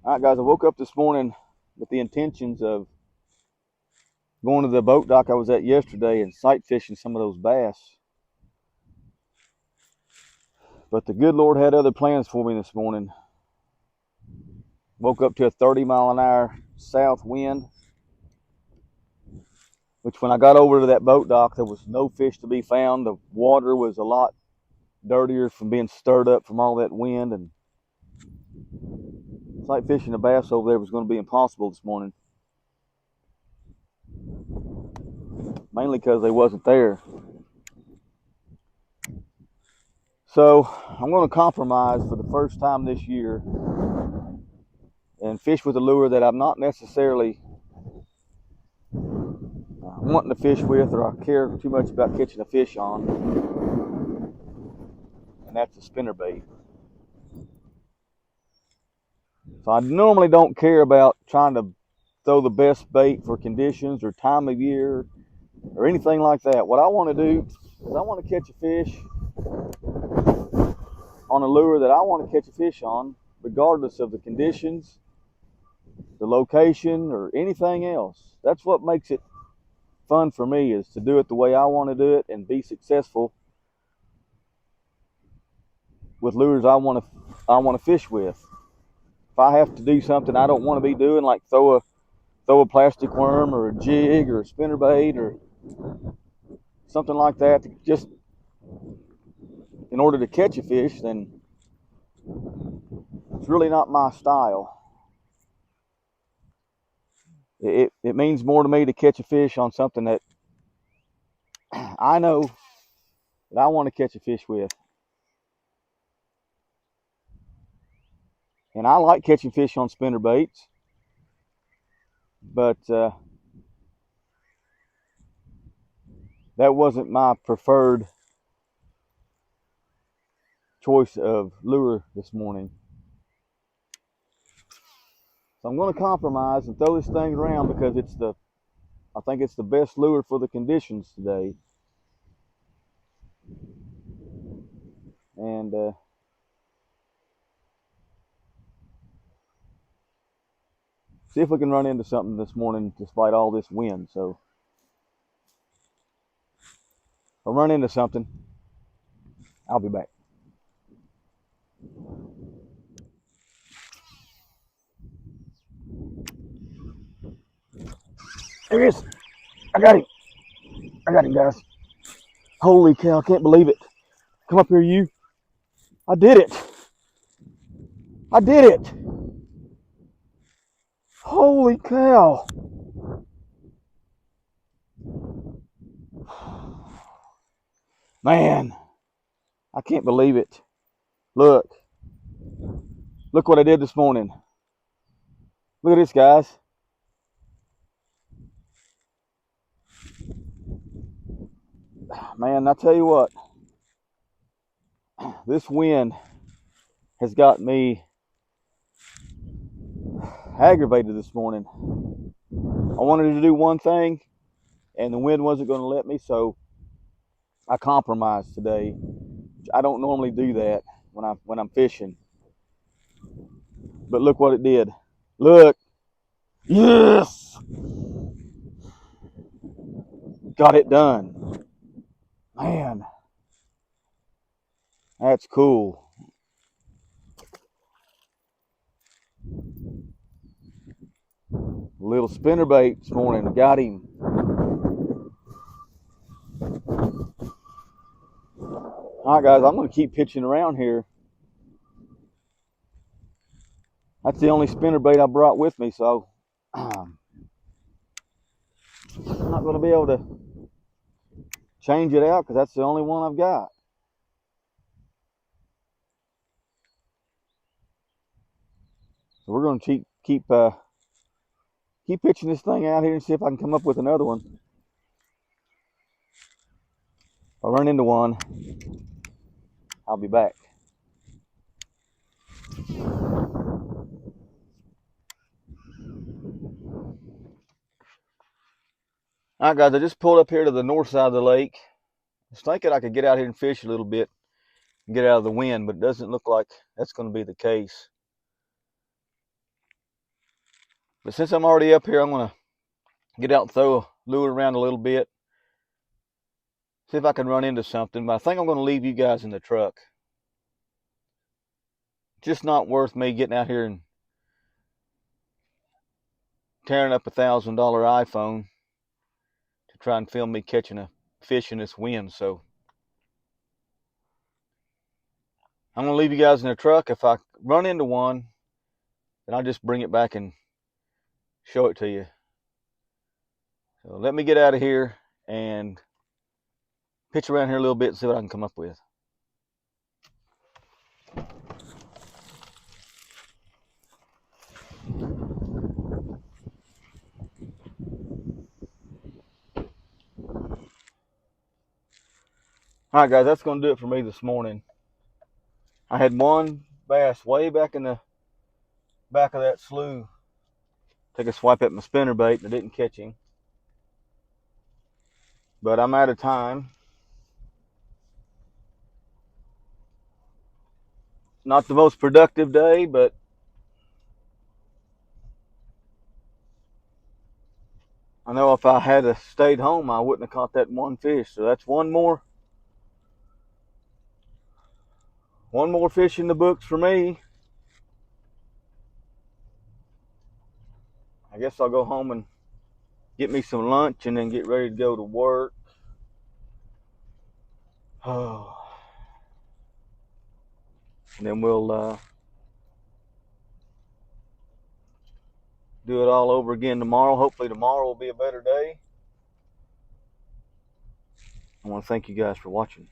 All right, guys, I woke up this morning with the intentions of going to the boat dock I was at yesterday and sight fishing some of those bass. But the good Lord had other plans for me this morning. Woke up to a 30-mile-an-hour south wind, which when I got over to that boat dock, there was no fish to be found. The water was a lot dirtier from being stirred up from all that wind, and sight fishing a bass over there was going to be impossible this morning. Mainly because they wasn't there. So I'm going to compromise for the first time this year and fish with a lure that I'm not necessarily wanting to fish with, or I care too much about catching a fish on, and that's a spinnerbait. So I normally don't care about trying to throw the best bait for conditions or time of year or anything like that. What I want to do is I want to catch a fish on a lure that I want to catch a fish on, regardless of the conditions, the location, or anything else. That's what makes it fun for me, is to do it the way I want to do it and be successful with lures I want to fish with. If I have to do something I don't want to be doing, like throw a plastic worm or a jig or a spinnerbait or something like that, just in order to catch a fish, then it's really not my style. It means more to me to catch a fish on something that I know that I want to catch a fish with. And I like catching fish on spinnerbaits, but that wasn't my preferred choice of lure this morning. So I'm going to compromise and throw this thing around because I think it's the best lure for the conditions today. And see if we can run into something this morning despite all this wind. So if I run into something, I'll be back. There he is. I got him, guys. Holy cow, I can't believe it. Come up here, you. I did it. Holy cow. Man, I can't believe it. Look what I did this morning. Look at this, guys. Man, I tell you what, this wind has got me aggravated this morning. I wanted to do one thing, and the wind wasn't going to let me, so I compromised today. I don't normally do that when I'm fishing, but look what it did. Look, yes, got it done. Man, that's cool. Little spinnerbait this morning, got him. All right, guys, I'm going to keep pitching around here. That's the only spinnerbait I brought with me, so I'm not going to be able to change it out because that's the only one I've got. So we're going to keep pitching this thing out here and see if I can come up with another one. If I run into one, I'll be back. All right, guys, I just pulled up here to the north side of the lake. I was thinking I could get out here and fish a little bit and get out of the wind, but it doesn't look like that's going to be the case. But since I'm already up here, I'm going to get out and throw a lure around a little bit. See if I can run into something. But I think I'm going to leave you guys in the truck. Just not worth me getting out here and tearing up $1,000 iPhone to try and film me catching a fish in this wind. So I'm going to leave you guys in the truck. If I run into one, then I'll just bring it back and show it to you. So let me get out of here and pitch around here a little bit and see what I can come up with. All right, guys, that's going to do it for me this morning. I had one bass way back in the back of that slough. Take a swipe at my spinnerbait and I didn't catch him. But I'm out of time. Not the most productive day, but I know if I had stayed home, I wouldn't have caught that one fish. So that's one more fish in the books for me. I guess I'll go home and get me some lunch and then get ready to go to work. Oh. And then we'll do it all over again tomorrow. Hopefully tomorrow will be a better day. I want to thank you guys for watching.